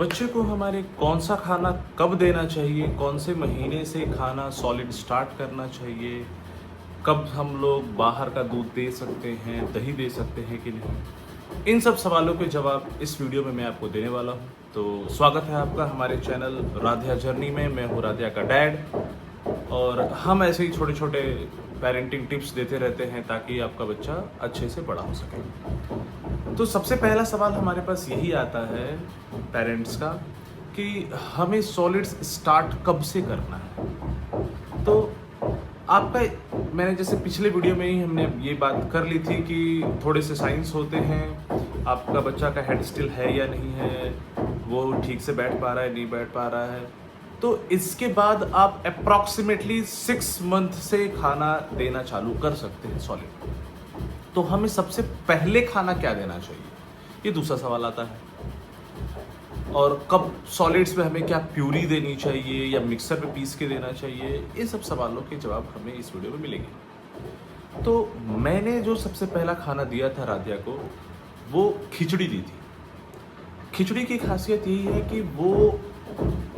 बच्चे को हमारे कौन सा खाना कब देना चाहिए, कौन से महीने से खाना सॉलिड स्टार्ट करना चाहिए, कब हम लोग बाहर का दूध दे सकते हैं, दही दे सकते हैं कि नहीं, इन सब सवालों के जवाब इस वीडियो में मैं आपको देने वाला हूं। तो स्वागत है आपका हमारे चैनल राधिया जर्नी में। मैं हूं राधिया का डैड और हम ऐसे ही छोटे छोटे पेरेंटिंग टिप्स देते रहते हैं ताकि आपका बच्चा अच्छे से बड़ा हो सके। तो सबसे पहला सवाल हमारे पास यही आता है पेरेंट्स का कि हमें सॉलिड्स स्टार्ट कब से करना है। तो आपका, मैंने जैसे पिछले वीडियो में ही हमने ये बात कर ली थी कि थोड़े से साइंस होते हैं, आपका बच्चा का हेड स्टिल है या नहीं है, वो ठीक से बैठ पा रहा है, नहीं बैठ पा रहा है। तो इसके बाद आप अप्रॉक्सीमेटली 6 मंथ से खाना देना चालू कर सकते हैं सॉलिड। तो हमें सबसे पहले खाना क्या देना चाहिए, ये दूसरा सवाल आता है। और कब सॉलिड्स में हमें क्या प्यूरी देनी चाहिए या मिक्सर में पीस के देना चाहिए, ये सब सवालों के जवाब हमें इस वीडियो में मिलेंगे। तो मैंने जो सबसे पहला खाना दिया था राधिया को, वो खिचड़ी दी थी। खिचड़ी की खासियत यही है कि वो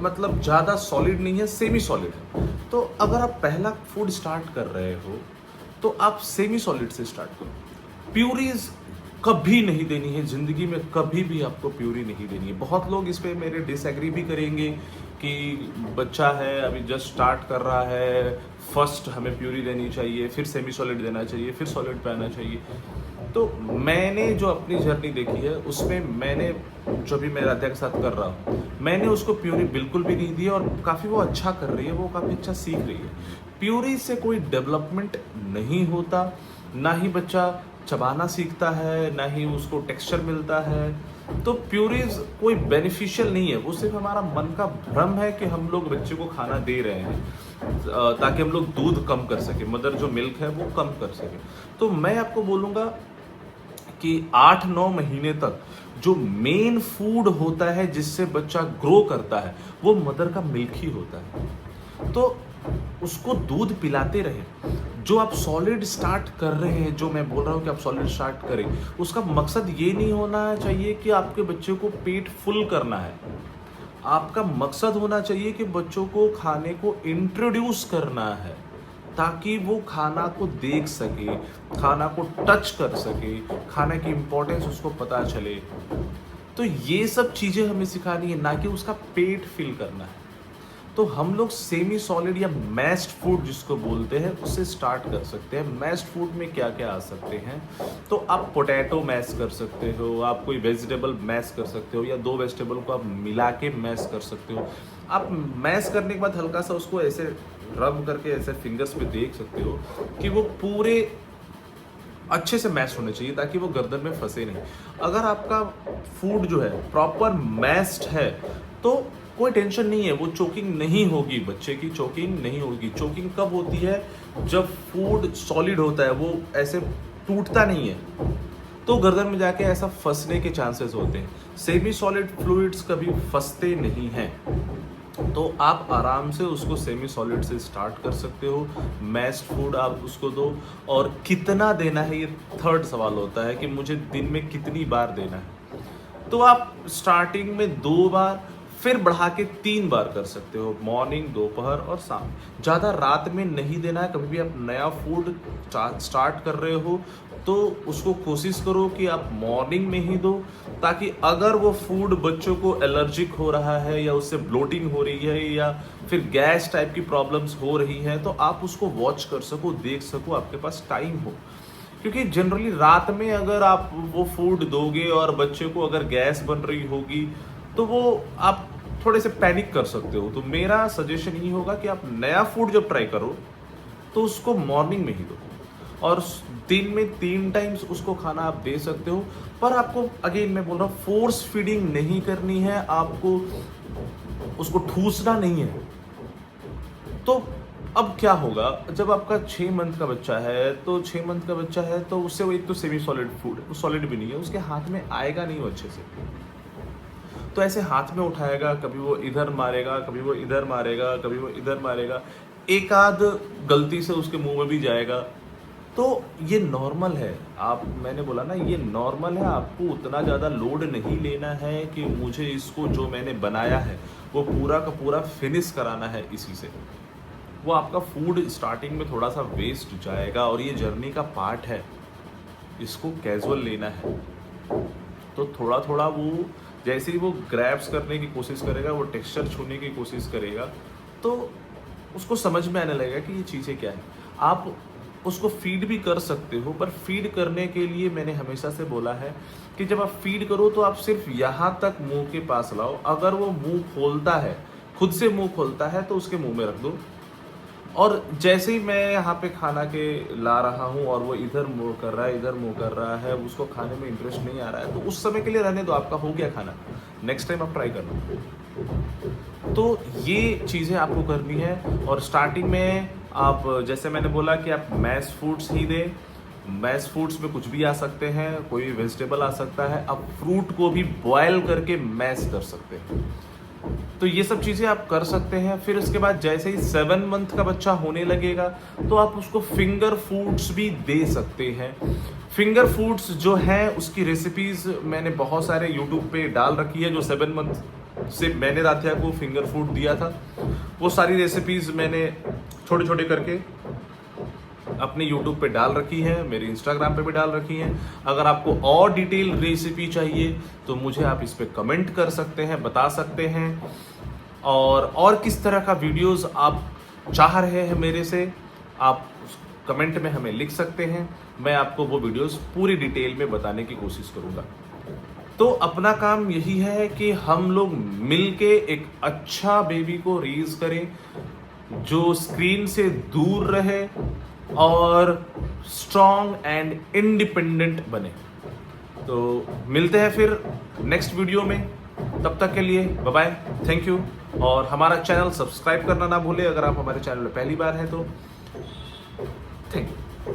मतलब ज़्यादा सॉलिड नहीं है, सेमी सॉलिड है। तो अगर आप पहला फूड स्टार्ट कर रहे हो तो आप सेमी सॉलिड से स्टार्ट करो। प्यूरीज कभी नहीं देनी है, जिंदगी में कभी भी आपको प्यूरी नहीं देनी है। बहुत लोग इस पे मेरे डिसएग्री भी करेंगे कि बच्चा है, अभी जस्ट स्टार्ट कर रहा है, फर्स्ट हमें प्यूरी देनी चाहिए, फिर सेमी सॉलिड देना चाहिए, फिर सॉलिड पे आना चाहिए। तो मैंने जो अपनी जर्नी देखी है उसमें मैंने जो भी मैं राधिया के साथ कर रहा हूँ, मैंने उसको प्यूरी बिल्कुल भी नहीं दी और काफ़ी वो अच्छा कर रही है, वो काफ़ी अच्छा सीख रही है। प्यूरी से कोई डेवलपमेंट नहीं होता, ना ही बच्चा चबाना सीखता है, ना ही उसको टेक्सचर मिलता है। तो प्यूरीज कोई बेनिफिशियल नहीं है, वो सिर्फ हमारा मन का भ्रम है कि हम लोग बच्चे को खाना दे रहे हैं ताकि हम लोग दूध कम कर सके, मदर जो मिल्क है वो कम कर सके। तो मैं आपको बोलूँगा कि 8-9 महीने तक जो मेन फूड होता है जिससे बच्चा ग्रो करता है, वो मदर का मिल्क ही होता है। तो उसको दूध पिलाते रहे। जो आप सॉलिड स्टार्ट कर रहे हैं, जो मैं बोल रहा हूँ कि आप सॉलिड स्टार्ट करें, उसका मकसद ये नहीं होना चाहिए कि आपके बच्चे को पेट फुल करना है। आपका मकसद होना चाहिए कि बच्चों को खाने को इंट्रोड्यूस करना है ताकि वो खाना को देख सके, खाना को टच कर सके, खाने की इम्पोर्टेंस उसको पता चले। तो ये सब चीज़ें हमें सिखानी है, ना कि उसका पेट फिल करना है। तो हम लोग सेमी सॉलिड या मैश्ड फूड जिसको बोलते हैं उससे स्टार्ट कर सकते हैं। मैश्ड फूड में क्या क्या आ सकते हैं, तो आप पोटैटो मैश कर सकते हो, आप कोई वेजिटेबल मैश कर सकते हो, या 2 वेजिटेबल को आप मिला के मैश कर सकते हो। आप मैश करने के बाद हल्का सा उसको ऐसे रब करके ऐसे फिंगर्स पे देख सकते हो कि वो पूरे अच्छे से मैश होने चाहिए ताकि वो गर्दन में फंसे नहीं। अगर आपका फूड जो है प्रॉपर मैश्ड है तो कोई टेंशन नहीं है, वो चोकिंग नहीं होगी, बच्चे की चोकिंग नहीं होगी। चोकिंग कब होती है, जब फूड सॉलिड होता है, वो ऐसे टूटता नहीं है, तो गर्दन में जाके ऐसा फंसने के चांसेस होते हैं। सेमी सॉलिड फ्लूइड्स कभी फंसते नहीं हैं। तो आप आराम से उसको सेमी सॉलिड से स्टार्ट कर सकते हो। मैश्ड फूड आप उसको दो, और कितना देना है ये थर्ड सवाल होता है कि मुझे दिन में कितनी बार देना है। तो आप स्टार्टिंग में 2 बार, फिर बढ़ा के 3 बार कर सकते हो, मॉर्निंग, दोपहर और शाम। ज़्यादा रात में नहीं देना है। कभी भी आप नया फूड स्टार्ट कर रहे हो तो उसको कोशिश करो कि आप मॉर्निंग में ही दो, ताकि अगर वो फूड बच्चों को एलर्जिक हो रहा है या उससे ब्लोटिंग हो रही है या फिर गैस टाइप की प्रॉब्लम्स हो रही हैं, तो आप उसको वॉच कर सको, देख सको, आपके पास टाइम हो। क्योंकि जनरली रात में अगर आप वो फूड दोगे और बच्चे को अगर गैस बन रही होगी तो वो आप थोड़े से पैनिक कर सकते हो। तो मेरा सजेशन यही होगा कि आप नया फूड जब ट्राई करो तो उसको मॉर्निंग में ही दो, और दिन में 3 टाइम्स उसको खाना आप दे सकते हो। पर आपको, अगेन मैं बोल रहा हूँ, फोर्स फीडिंग नहीं करनी है, आपको उसको ठूसना नहीं है। तो अब क्या होगा, जब आपका 6 मंथ का बच्चा है, तो 6 मंथ का बच्चा है तो उससे वो एक तो सेमी सॉलिड फूड है, वो सॉलिड भी नहीं है, उसके हाथ में आएगा नहीं वो अच्छे से। तो ऐसे हाथ में उठाएगा, कभी वो इधर मारेगा, कभी वो इधर मारेगा, कभी वो इधर मारेगा, एक आध गलती से उसके मुंह में भी जाएगा। तो ये नॉर्मल है। मैंने बोला ना, ये नॉर्मल है। आपको उतना ज़्यादा लोड नहीं लेना है कि मुझे इसको जो मैंने बनाया है वो पूरा का पूरा फिनिश कराना है इसी से। वो आपका फूड स्टार्टिंग में थोड़ा सा वेस्ट जाएगा और ये जर्नी का पार्ट है, इसको कैजुअल लेना है। तो थोड़ा थोड़ा वो जैसे ही वो ग्रैब्स करने की कोशिश करेगा, वो टेक्सचर छूने की कोशिश करेगा, तो उसको समझ में आने लगेगा कि ये चीज़ें क्या है। आप उसको फीड भी कर सकते हो, पर फीड करने के लिए मैंने हमेशा से बोला है कि जब आप फीड करो तो आप सिर्फ यहाँ तक मुंह के पास लाओ। अगर वो मुंह खोलता है, खुद से मुंह खोलता है, तो उसके मुंह में रख दो। और जैसे ही मैं यहाँ पे खाना के ला रहा हूँ और वो इधर मुंह कर रहा है, इधर मुंह कर रहा है, उसको खाने में इंटरेस्ट नहीं आ रहा है, तो उस समय के लिए रहने दो, आपका हो गया खाना, नेक्स्ट टाइम आप ट्राई करना। तो ये चीज़ें आपको करनी है। और स्टार्टिंग में आप, जैसे मैंने बोला कि आप मैश फूड्स ही दें। मैश फूड्स में कुछ भी आ सकते हैं, कोई भी वेजिटेबल आ सकता है। आप फ्रूट को भी बॉयल करके मैश कर सकते हैं। तो ये सब चीज़ें आप कर सकते हैं। फिर उसके बाद जैसे ही 7 मंथ का बच्चा होने लगेगा तो आप उसको फिंगर फूड्स भी दे सकते हैं। फिंगर फूड्स जो है उसकी रेसिपीज़ मैंने बहुत सारे यूट्यूब पे डाल रखी है। जो 7 मंथ से मैंने राधिया को फिंगर फूड दिया था, वो सारी रेसिपीज़ मैंने छोटे छोटे करके अपने YouTube पे डाल रखी है, मेरे Instagram पे भी डाल रखी है। अगर आपको और डिटेल रेसिपी चाहिए तो मुझे आप इस पे कमेंट कर सकते हैं, बता सकते हैं। और किस तरह का वीडियोस आप चाह रहे हैं मेरे से, आप कमेंट में हमें लिख सकते हैं। मैं आपको वो वीडियोस पूरी डिटेल में बताने की कोशिश करूँगा। तो अपना काम यही है कि हम लोग मिलके एक अच्छा बेबी को रेज करें जो स्क्रीन से दूर रहे और स्ट्रॉन्ग एंड इंडिपेंडेंट बने। तो मिलते हैं फिर नेक्स्ट वीडियो में। तब तक के लिए बाय बाय, थैंक यू। और हमारा चैनल सब्सक्राइब करना ना भूलें अगर आप हमारे चैनल में पहली बार हैं तो। Thank you.